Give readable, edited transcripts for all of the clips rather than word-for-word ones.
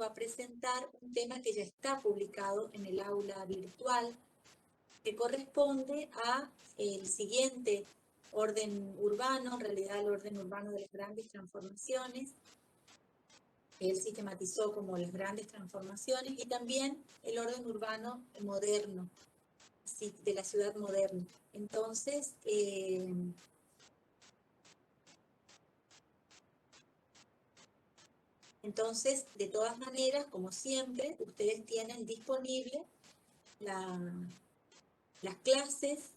va a presentar un tema que ya está publicado en el aula virtual, que corresponde a el siguiente orden urbano, en realidad el orden urbano de las grandes transformaciones. Él sistematizó como las grandes transformaciones y también el orden urbano moderno, de la ciudad moderna. Entonces, de todas maneras, como siempre, ustedes tienen disponible las clases,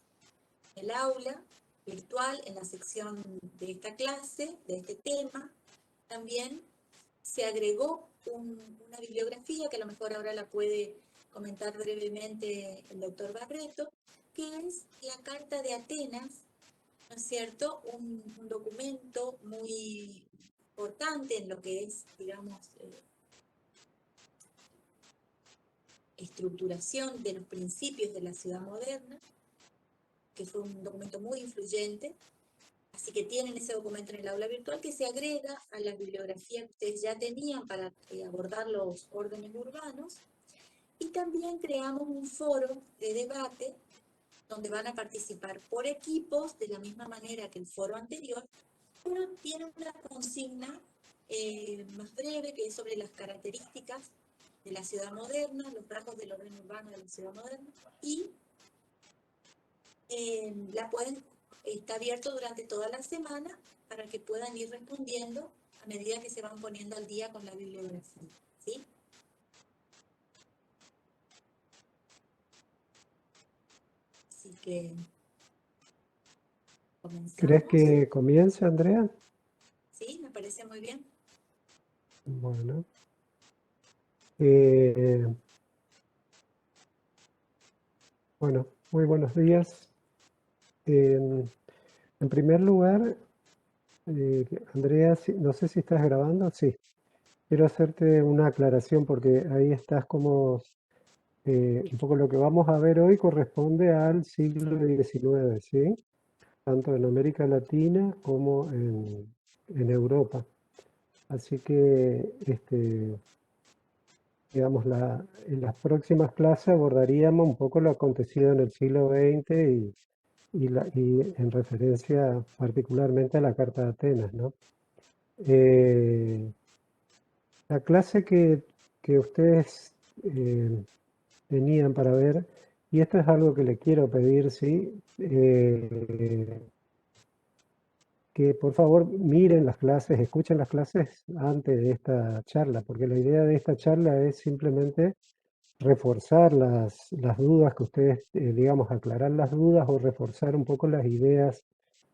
el aula virtual en la sección de esta clase, de este tema. También se agregó una bibliografía que a lo mejor ahora la puede comentar brevemente el doctor Barreto, que es la Carta de Atenas, ¿no es cierto? Un documento muy importante en lo que es, digamos, estructuración de los principios de la ciudad moderna, que fue un documento muy influyente. Así que tienen ese documento en el aula virtual que se agrega a la bibliografía que ustedes ya tenían para abordar los órdenes urbanos. Y también creamos un foro de debate donde van a participar por equipos, de la misma manera que el foro anterior, pero tiene una consigna más breve que es sobre las características de la ciudad moderna, los rasgos del orden urbano de la ciudad moderna, y está abierto durante toda la semana para que puedan ir respondiendo a medida que se van poniendo al día con la bibliografía, ¿sí? Así que comenzamos. ¿Crees que comience, Andrea? Sí, me parece muy bien. Bueno. Bueno, muy buenos días. En primer lugar, Andrea, no sé si estás grabando. Sí. Quiero hacerte una aclaración porque ahí estás como un poco lo que vamos a ver hoy corresponde al siglo XIX, ¿sí? Tanto en América Latina como en Europa. Así que, digamos, en las próximas clases abordaríamos un poco lo acontecido en el siglo XX y en referencia particularmente a la Carta de Atenas, ¿no? La clase que ustedes tenían para ver, y esto es algo que le quiero pedir, ¿sí? Que por favor miren las clases, escuchen las clases antes de esta charla, porque la idea de esta charla es simplemente reforzar las dudas que ustedes, digamos, aclarar las dudas o reforzar un poco las ideas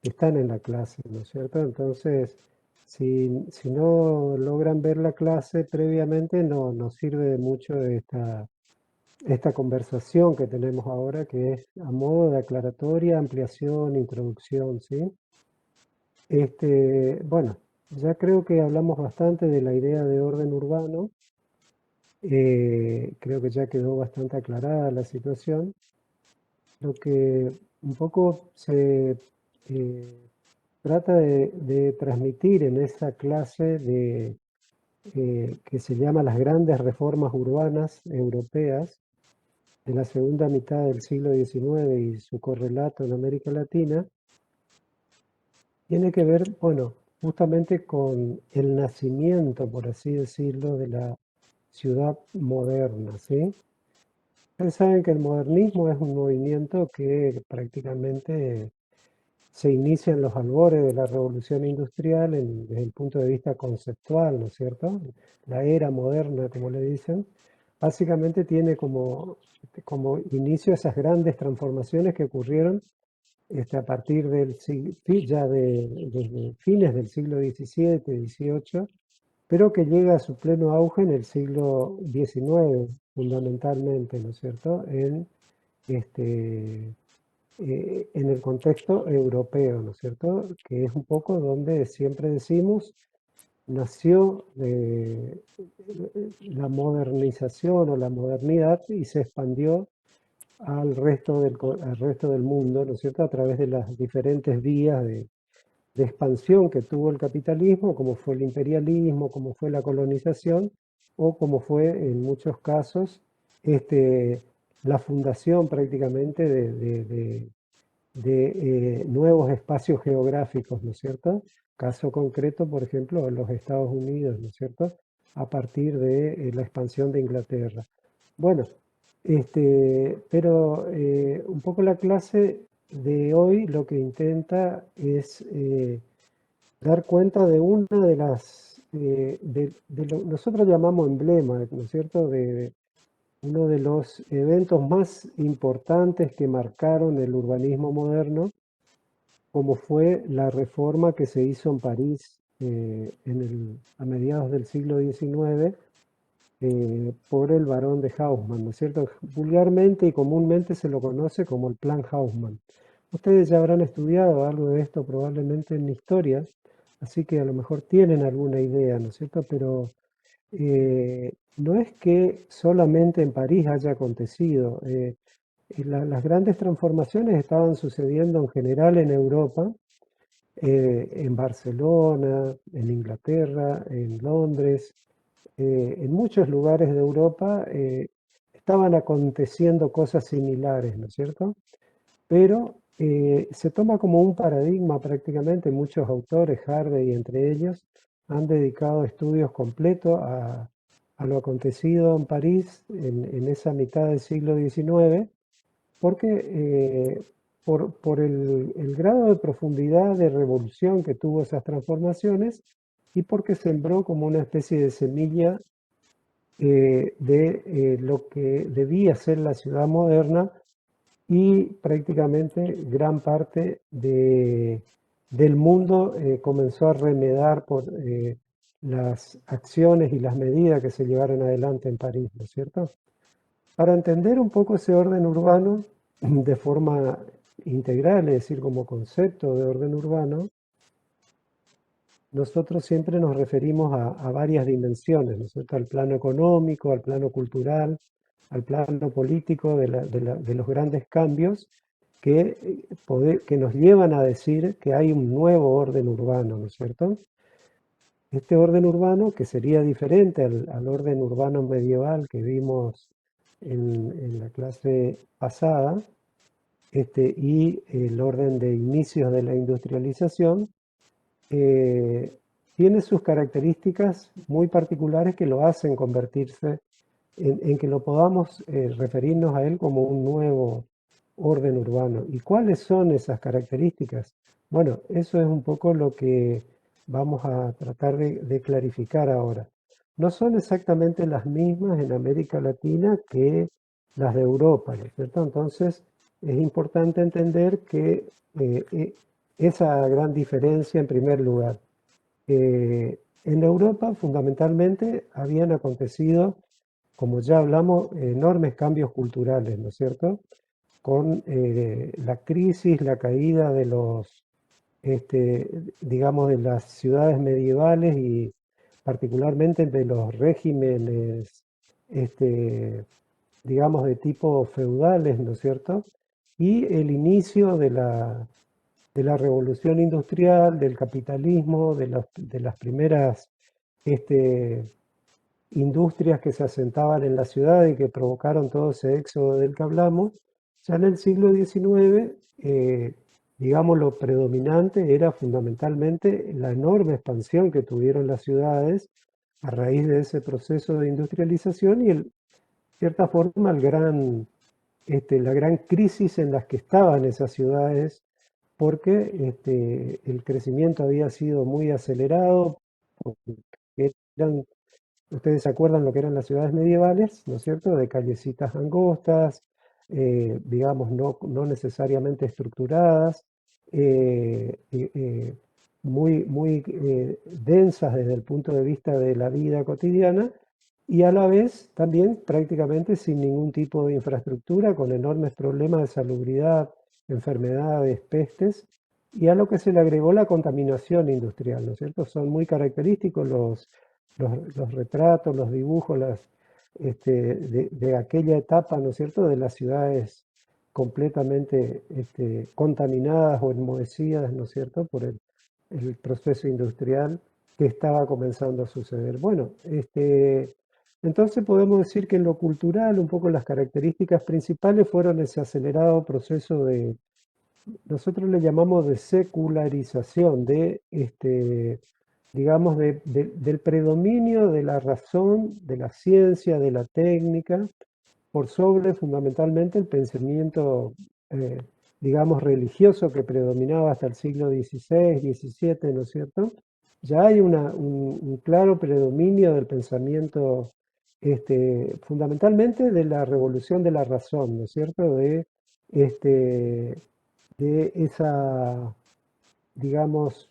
que están en la clase, ¿no es cierto? Entonces, si no logran ver la clase previamente, no nos sirve de mucho esta conversación que tenemos ahora, que es a modo de aclaratoria, ampliación, introducción, ¿sí? Bueno, ya creo que hablamos bastante de la idea de orden urbano. Creo que ya quedó bastante aclarada la situación. Lo que un poco se trata de transmitir en esa clase que se llama las grandes reformas urbanas europeas de la segunda mitad del siglo XIX y su correlato en América Latina, tiene que ver, bueno, justamente con el nacimiento, por así decirlo, de la ciudad moderna, ¿sí? Ustedes saben que el modernismo es un movimiento que prácticamente se inicia en los albores de la revolución industrial desde el punto de vista conceptual, ¿no es cierto? La era moderna, como le dicen, básicamente tiene como inicio esas grandes transformaciones que ocurrieron a partir desde fines del siglo XVII, XVIII, pero que llega a su pleno auge en el siglo XIX, fundamentalmente, ¿no es cierto?, en el contexto europeo, ¿no es cierto?, que es un poco donde siempre decimos nació la modernización o la modernidad y se expandió al resto del mundo, ¿no es cierto?, a través de las diferentes vías de expansión que tuvo el capitalismo, como fue el imperialismo, como fue la colonización, o como fue en muchos casos, este, la fundación prácticamente de nuevos espacios geográficos, ¿no es cierto? Caso concreto, por ejemplo, los Estados Unidos, ¿no es cierto? A partir de la expansión de Inglaterra. Bueno, pero un poco la clase de hoy lo que intenta es dar cuenta de una de de lo que nosotros llamamos emblema, ¿no es cierto? De uno de los eventos más importantes que marcaron el urbanismo moderno, como fue la reforma que se hizo en París a mediados del siglo XIX por el barón de Haussmann, ¿no es cierto? Vulgarmente y comúnmente se lo conoce como el Plan Haussmann. Ustedes ya habrán estudiado algo de esto probablemente en historia, así que a lo mejor tienen alguna idea, ¿no es cierto? Pero no es que solamente en París haya acontecido. Las grandes transformaciones estaban sucediendo en general en Europa, en Barcelona, en Inglaterra, en Londres, en muchos lugares de Europa estaban aconteciendo cosas similares, ¿no es cierto? Pero se toma como un paradigma prácticamente, muchos autores, Harvey entre ellos, han dedicado estudios completos a lo acontecido en París en esa mitad del siglo XIX, porque por el grado de profundidad de revolución que tuvo esas transformaciones y porque sembró como una especie de semilla de lo que debía ser la ciudad moderna y prácticamente gran parte del mundo comenzó a remedar por las acciones y las medidas que se llevaron adelante en París, ¿no es cierto? Para entender un poco ese orden urbano de forma integral, es decir, como concepto de orden urbano, nosotros siempre nos referimos a varias dimensiones, ¿no es cierto? Al plano económico, al plano cultural, al plano político de los grandes cambios que, que nos llevan a decir que hay un nuevo orden urbano, ¿no es cierto? Este orden urbano, que sería diferente al orden urbano medieval que vimos en la clase pasada, y el orden de inicios de la industrialización, eh, tiene sus características muy particulares que lo hacen convertirse en que lo podamos referirnos a él como un nuevo orden urbano. ¿Y cuáles son esas características? Bueno, eso es un poco lo que vamos a tratar de clarificar ahora. No son exactamente las mismas en América Latina que las de Europa, ¿no es cierto? Entonces, es importante entender que esa gran diferencia en primer lugar. En Europa, fundamentalmente, habían acontecido, como ya hablamos, enormes cambios culturales, ¿no es cierto? Con la crisis, la caída de este, digamos, de las ciudades medievales y particularmente de los regímenes, este, digamos, de tipo feudales, ¿no es cierto? Y el inicio de la revolución industrial, del capitalismo, de las primeras este, industrias que se asentaban en la ciudad y que provocaron todo ese éxodo del que hablamos, ya en el siglo XIX, digamos, lo predominante era fundamentalmente la enorme expansión que tuvieron las ciudades a raíz de ese proceso de industrialización y, en cierta forma, la gran crisis en las que estaban esas ciudades, porque el crecimiento había sido muy acelerado, porque eran. Ustedes se acuerdan lo que eran las ciudades medievales, ¿no es cierto? De callecitas angostas, digamos, no necesariamente estructuradas, muy densas desde el punto de vista de la vida cotidiana y a la vez también prácticamente sin ningún tipo de infraestructura, con enormes problemas de salubridad, enfermedades, pestes, y a lo que se le agregó la contaminación industrial, ¿no es cierto? Son muy característicos los retratos, los dibujos de aquella etapa, ¿no es cierto?, de las ciudades completamente contaminadas o enmohecidas, ¿no es cierto?, por el proceso industrial que estaba comenzando a suceder. Bueno, Entonces podemos decir que en lo cultural, un poco las características principales fueron ese acelerado proceso de, nosotros le llamamos de secularización, digamos, del predominio de la razón, de la ciencia, de la técnica, por sobre fundamentalmente el pensamiento, eh, digamos, religioso que predominaba hasta el siglo XVI, XVII, ¿no es cierto? Ya hay un claro predominio del pensamiento, fundamentalmente de la revolución de la razón, ¿no es cierto? Este, de esa, digamos,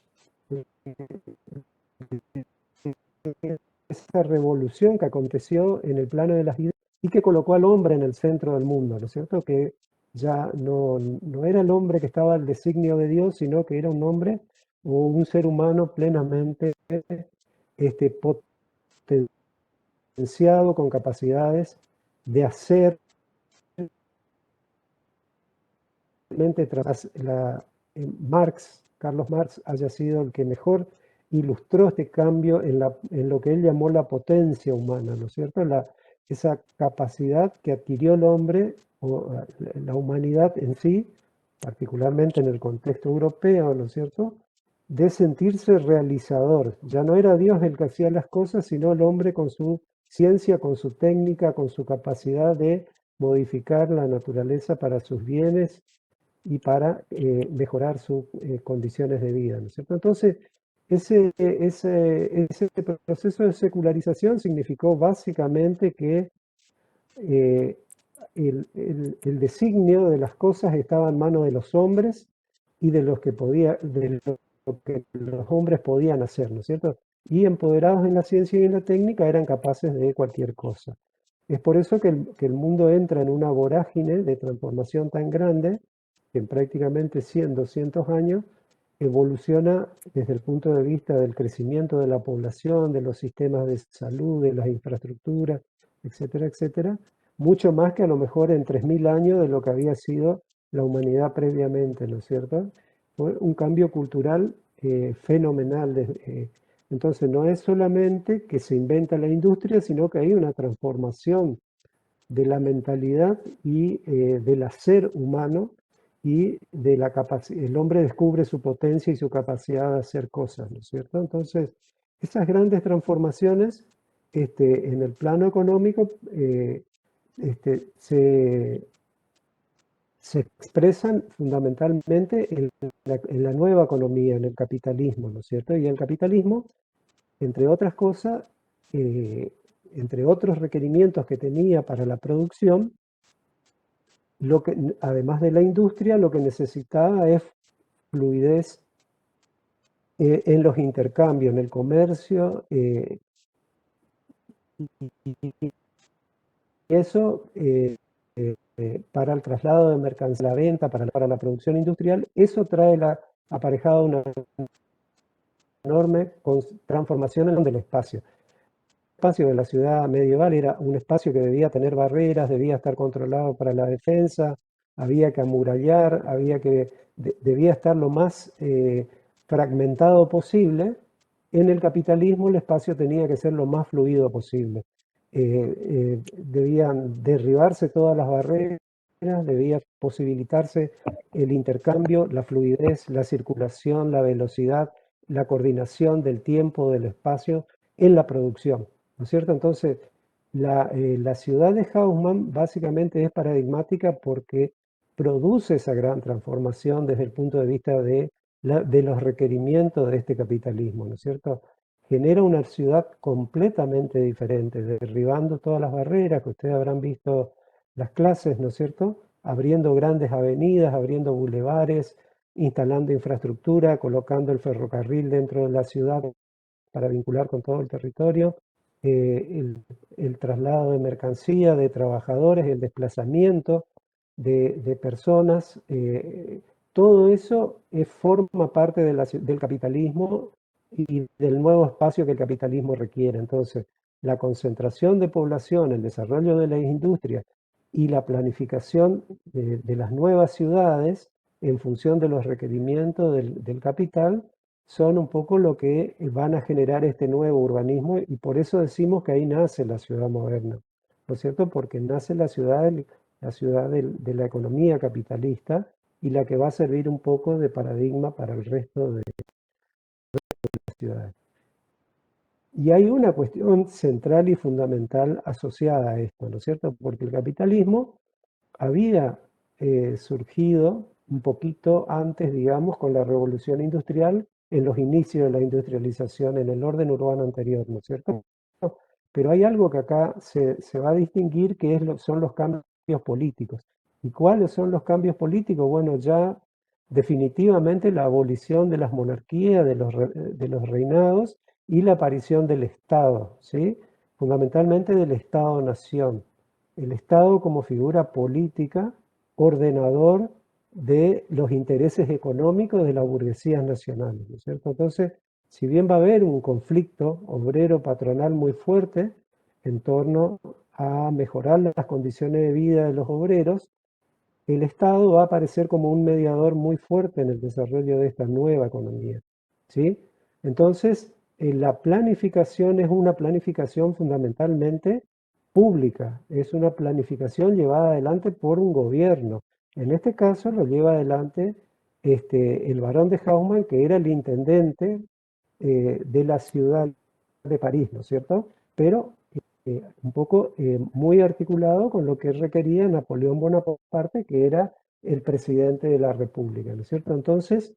esa revolución que aconteció en el plano de las ideas y que colocó al hombre en el centro del mundo, ¿no es cierto? Que ya no era el hombre que estaba al designio de Dios, sino que era un hombre o un ser humano plenamente potenciado con capacidades de hacer tras Marx, Carlos Marx, haya sido el que mejor ilustró este cambio en lo que él llamó la potencia humana, ¿no es cierto? Esa capacidad que adquirió el hombre o la humanidad en sí, particularmente en el contexto europeo, ¿no es cierto? De sentirse realizador. Ya no era Dios el que hacía las cosas, sino el hombre con su ciencia, con su técnica, con su capacidad de modificar la naturaleza para sus bienes y para mejorar sus condiciones de vida, ¿no es cierto? Entonces, ese proceso de secularización significó básicamente que eh, el designio de las cosas estaba en manos de los hombres y de lo que los hombres podían hacer, ¿no es cierto? Y empoderados en la ciencia y en la técnica eran capaces de cualquier cosa. Es por eso que el mundo entra en una vorágine de transformación tan grande que en prácticamente 100, 200 años evoluciona desde el punto de vista del crecimiento de la población, de los sistemas de salud, de las infraestructuras, etcétera, etcétera, mucho más que a lo mejor en 3000 años de lo que había sido la humanidad previamente, ¿no es cierto? Fue un cambio cultural fenomenal. Entonces no es solamente que se inventa la industria, sino que hay una transformación de la mentalidad y del hacer humano y de la capacidad. El hombre descubre su potencia y su capacidad de hacer cosas, ¿no es cierto? Entonces, esas grandes transformaciones en el plano económico se, se expresan fundamentalmente en la nueva economía, en el capitalismo, ¿no es cierto? Y el capitalismo, entre otras cosas, eh, entre otros requerimientos que tenía para la producción, además de la industria, lo que necesitaba es fluidez en los intercambios, en el comercio, y eso para el traslado de mercancía, la venta, para la producción industrial, eso trae aparejada una enorme transformación del espacio. El espacio de la ciudad medieval era un espacio que debía tener barreras, debía estar controlado para la defensa, había que amurallar, debía estar lo más fragmentado posible. En el capitalismo el espacio tenía que ser lo más fluido posible. Debían derribarse todas las barreras, debía posibilitarse el intercambio, la fluidez, la circulación, la velocidad, la coordinación del tiempo, del espacio en la producción, ¿no es cierto? Entonces, la ciudad de Haussmann básicamente es paradigmática porque produce esa gran transformación desde el punto de vista de los requerimientos de este capitalismo, ¿no es cierto? Genera una ciudad completamente diferente, derribando todas las barreras que ustedes habrán visto las clases, ¿no es cierto? Abriendo grandes avenidas, abriendo bulevares, instalando infraestructura, colocando el ferrocarril dentro de la ciudad para vincular con todo el territorio, el traslado de mercancía, de trabajadores, el desplazamiento de personas, todo eso forma parte del capitalismo y del nuevo espacio que el capitalismo requiere. Entonces, la concentración de población, el desarrollo de las industrias y la planificación de las nuevas ciudades en función de los requerimientos del capital son un poco lo que van a generar este nuevo urbanismo y por eso decimos que ahí nace la ciudad moderna, ¿no es cierto? Porque nace la ciudad de la economía capitalista y la que va a servir un poco de paradigma para el resto de las ciudades. Y hay una cuestión central y fundamental asociada a esto, ¿no es cierto? Porque el capitalismo había surgido un poquito antes, digamos, con la revolución industrial, en los inicios de la industrialización, en el orden urbano anterior, ¿no es cierto? Pero hay algo que acá se va a distinguir, que son los cambios políticos. ¿Y cuáles son los cambios políticos? Bueno, ya definitivamente la abolición de las monarquías, de los reinados y la aparición del Estado, ¿sí? Fundamentalmente del Estado-nación. El Estado como figura política, ordenador de los intereses económicos de las burguesías nacionales, ¿no es cierto? Entonces, si bien va a haber un conflicto obrero-patronal muy fuerte en torno a mejorar las condiciones de vida de los obreros, el Estado va a aparecer como un mediador muy fuerte en el desarrollo de esta nueva economía, ¿sí? Entonces, la planificación es una planificación fundamentalmente pública, es una planificación llevada adelante por un gobierno. En este caso lo lleva adelante el barón de Haussmann, que era el intendente de la ciudad de París, ¿no es cierto? Pero un poco muy articulado con lo que requería Napoleón Bonaparte, que era el presidente de la República, ¿no es cierto? Entonces,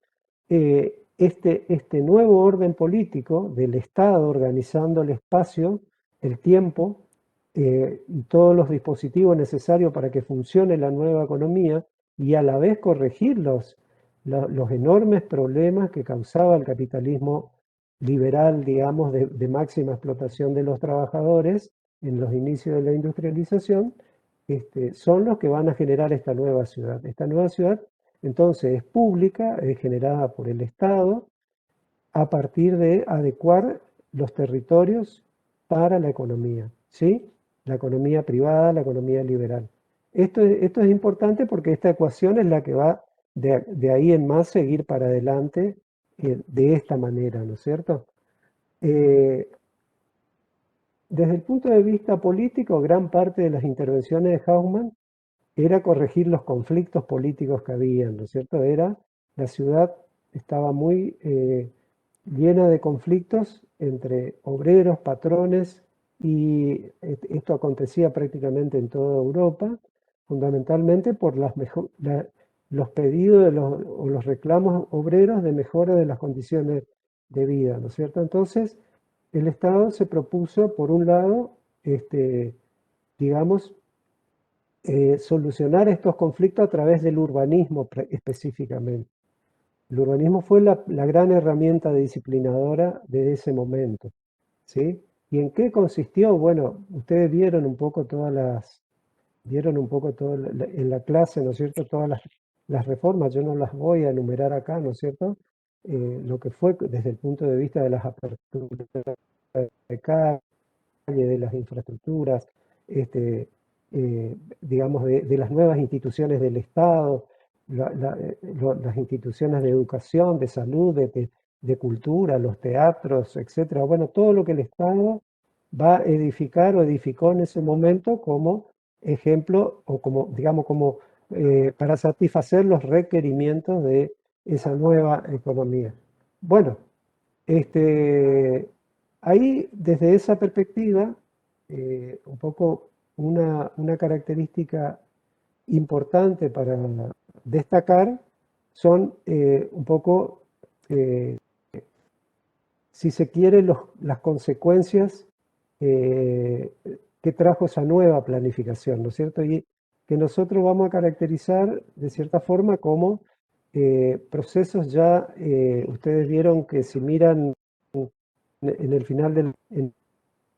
este nuevo orden político del Estado organizando el espacio, el tiempo y todos los dispositivos necesarios para que funcione la nueva economía y a la vez corregir los enormes problemas que causaba el capitalismo liberal, digamos, de máxima explotación de los trabajadores en los inicios de la industrialización, son los que van a generar esta nueva ciudad. Esta nueva ciudad, entonces, es pública, es generada por el Estado, a partir de adecuar los territorios para la economía, ¿sí? La economía privada, la economía liberal. Esto es importante porque esta ecuación es la que va de ahí en más seguir para adelante de esta manera, ¿no es cierto? Eh, Desde el punto de vista político, gran parte de las intervenciones de Haussmann era corregir los conflictos políticos que había, ¿no es cierto? La ciudad estaba muy llena de conflictos entre obreros, patrones, y esto acontecía prácticamente en toda Europa, fundamentalmente por los pedidos o los reclamos obreros de mejora de las condiciones de vida, ¿no es cierto? Entonces, el Estado se propuso, por un lado, digamos, solucionar estos conflictos a través del urbanismo específicamente. El urbanismo fue la gran herramienta disciplinadora de ese momento, ¿sí? ¿Y en qué consistió? Bueno, ustedes vieron un poco todo en la clase, ¿no es cierto? Todas las reformas, yo no las voy a enumerar acá, ¿no es cierto? Lo que fue desde el punto de vista de las aperturas de calle, de las infraestructuras, digamos, de las nuevas instituciones del Estado, las instituciones de educación, de salud, de cultura, los teatros, etcétera. Bueno, todo lo que el Estado va a edificar o edificó en ese momento como ejemplo o como, digamos, como para satisfacer los requerimientos de esa nueva economía. Bueno, este, ahí, desde esa perspectiva, un poco una característica importante para destacar son un poco, eh, si se quiere, las consecuencias eh, que trajo esa nueva planificación, ¿no es cierto? Y que nosotros vamos a caracterizar de cierta forma como procesos ya, ustedes vieron que si miran en el final en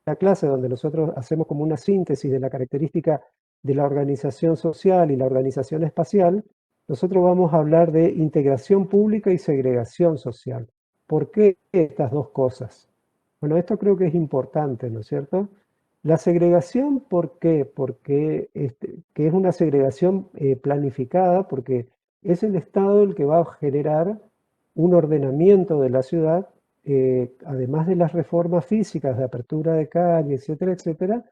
la clase, donde nosotros hacemos como una síntesis de la característica de la organización social y la organización espacial, nosotros vamos a hablar de integración pública y segregación social. ¿Por qué estas dos cosas? Bueno, esto creo que es importante, ¿no es cierto? La segregación, ¿por qué? Porque que es una segregación planificada, porque es el Estado el que va a generar un ordenamiento de la ciudad, además de las reformas físicas de apertura de calle, etcétera, etcétera,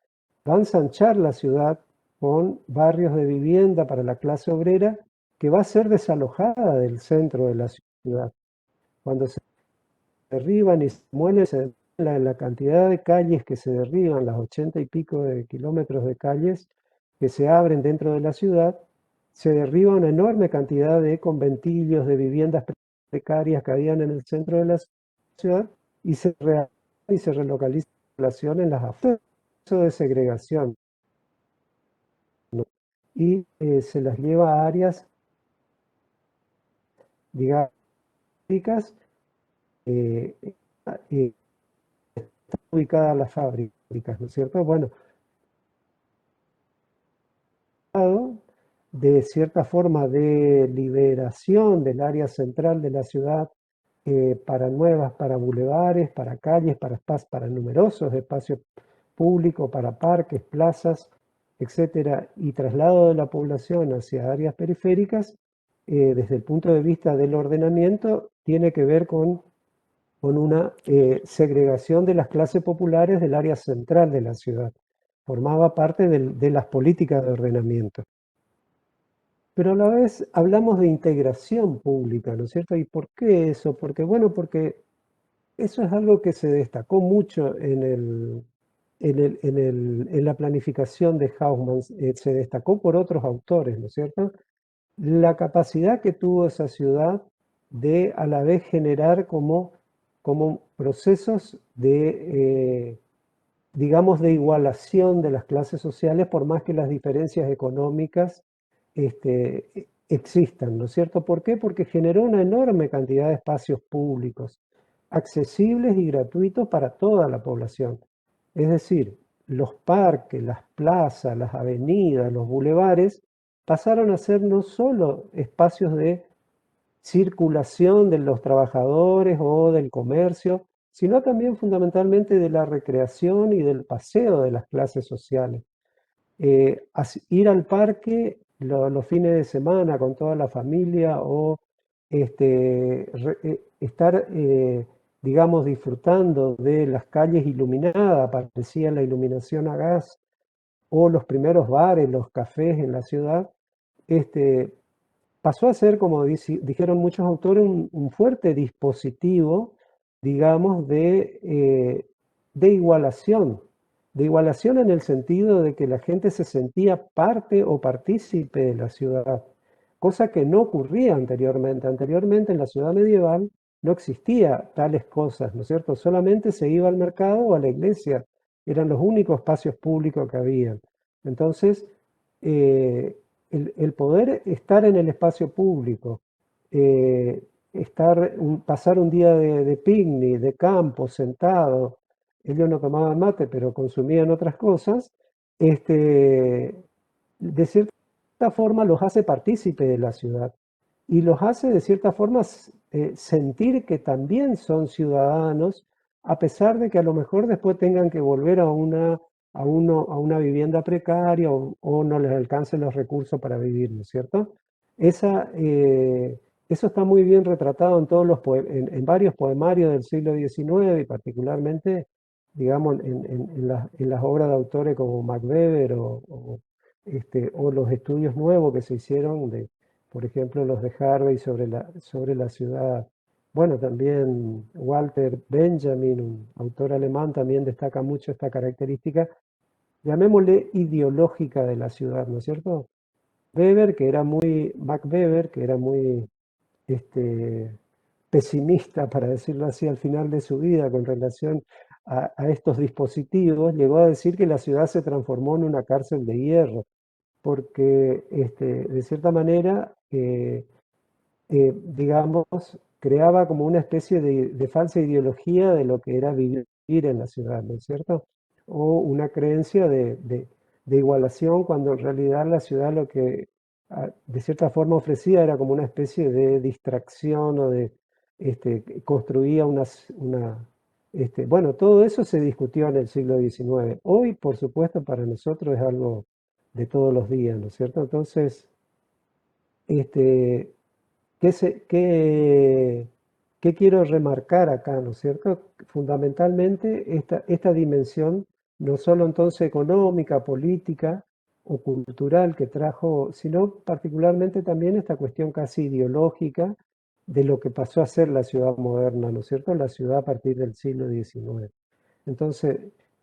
va a ensanchar la ciudad con barrios de vivienda para la clase obrera que va a ser desalojada del centro de la ciudad. Cuando se derriban y se muelen, la cantidad de calles que se derriban, las 80 y pico de kilómetros de calles que se abren dentro de la ciudad, se derriba una enorme cantidad de conventillos, de viviendas precarias que habían en el centro de la ciudad y y se relocaliza la población en las afueras de segregación, ¿no? Y se las lleva a áreas, digamos, eh, eh, ubicadas las fábricas, ¿no es cierto? Bueno, de cierta forma de liberación del área central de la ciudad para bulevares, para calles, para numerosos espacios públicos, para parques, plazas, etcétera, y traslado de la población hacia áreas periféricas, desde el punto de vista del ordenamiento, tiene que ver con una segregación de las clases populares del área central de la ciudad. Formaba parte de las políticas de ordenamiento. Pero a la vez hablamos de integración pública, ¿no es cierto? ¿Y por qué eso? Porque, bueno, porque eso es algo que se destacó mucho en la planificación de Haussmann, se destacó por otros autores, ¿no es cierto? La capacidad que tuvo esa ciudad de a la vez generar como procesos digamos, de igualación de las clases sociales, por más que las diferencias económicas existan, ¿no es cierto? ¿Por qué? Porque generó una enorme cantidad de espacios públicos, accesibles y gratuitos para toda la población. Es decir, los parques, las plazas, las avenidas, los bulevares, pasaron a ser no solo espacios de circulación de los trabajadores o del comercio, sino también fundamentalmente de la recreación y del paseo de las clases sociales. Ir al parque los fines de semana con toda la familia o estar, digamos, disfrutando de las calles iluminadas, parecía la iluminación a gas, o los primeros bares, los cafés en la ciudad, este, pasó a ser, como dijeron muchos autores, un fuerte dispositivo, digamos, de igualación en el sentido de que la gente se sentía parte o partícipe de la ciudad, cosa que no ocurría anteriormente. Anteriormente en la ciudad medieval no existía tales cosas, ¿no es cierto? Solamente se iba al mercado o a la iglesia, eran los únicos espacios públicos que habían. Entonces, eh, el poder estar en el espacio público, eh, pasar un día de picnic, de campo, sentado, ellos no tomaban mate, pero consumían otras cosas, este, de cierta forma los hace partícipe de la ciudad y los hace de cierta forma sentir que también son ciudadanos, a pesar de que a lo mejor después tengan que volver a una vivienda precaria o no les alcancen los recursos para vivir, ¿no es cierto? Esa, eso está muy bien retratado en, en varios poemarios del siglo XIX y particularmente, digamos, en las obras de autores como Max Weber o los estudios nuevos que se hicieron por ejemplo, los de Harvey sobre la ciudad. Bueno, también Walter Benjamin, un autor alemán, también destaca mucho esta característica, llamémosle ideológica de la ciudad, ¿no es cierto? Max Weber, que era muy este, pesimista, para decirlo así, al final de su vida con relación a estos dispositivos, llegó a decir que la ciudad se transformó en una cárcel de hierro, porque de cierta manera digamos, creaba como una especie de falsa ideología de lo que era vivir en la ciudad, ¿no es cierto? O una creencia de igualación cuando en realidad la ciudad lo que de cierta forma ofrecía era como una especie de distracción o que construía bueno, todo eso se discutió en el siglo XIX. Hoy, por supuesto, para nosotros es algo de todos los días, ¿no es cierto? Entonces, este, ¿qué se, qué, ¿qué quiero remarcar acá, no es cierto? Fundamentalmente esta dimensión, no solo entonces económica, política o cultural que trajo, sino particularmente también esta cuestión casi ideológica de lo que pasó a ser la ciudad moderna, ¿no es cierto? La ciudad a partir del siglo XIX. Entonces,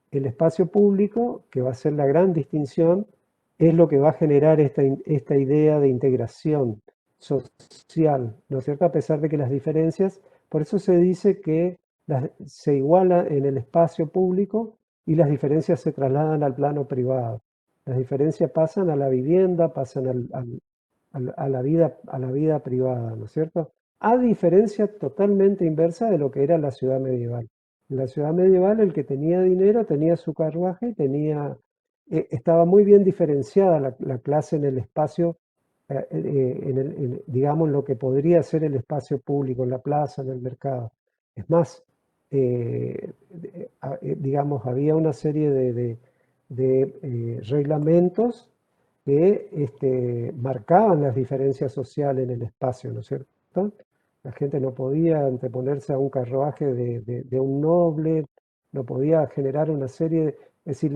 el espacio público, que va a ser la gran distinción, es lo que va a generar esta idea de integración social, ¿no es cierto? A pesar de que las diferencias, por eso se dice que se iguala en el espacio público y las diferencias se trasladan al plano privado. Las diferencias pasan a la vivienda, pasan a la vida privada, ¿no es cierto? A diferencia totalmente inversa de lo que era la ciudad medieval. En la ciudad medieval el que tenía dinero tenía su carruaje, estaba muy bien diferenciada la clase en el espacio, digamos, lo que podría ser el espacio público, en la plaza, en el mercado. Es más, digamos, había una serie de reglamentos que marcaban las diferencias sociales en el espacio, ¿no es cierto? La gente no podía anteponerse a un carruaje de un noble, no podía generar una serie es decir,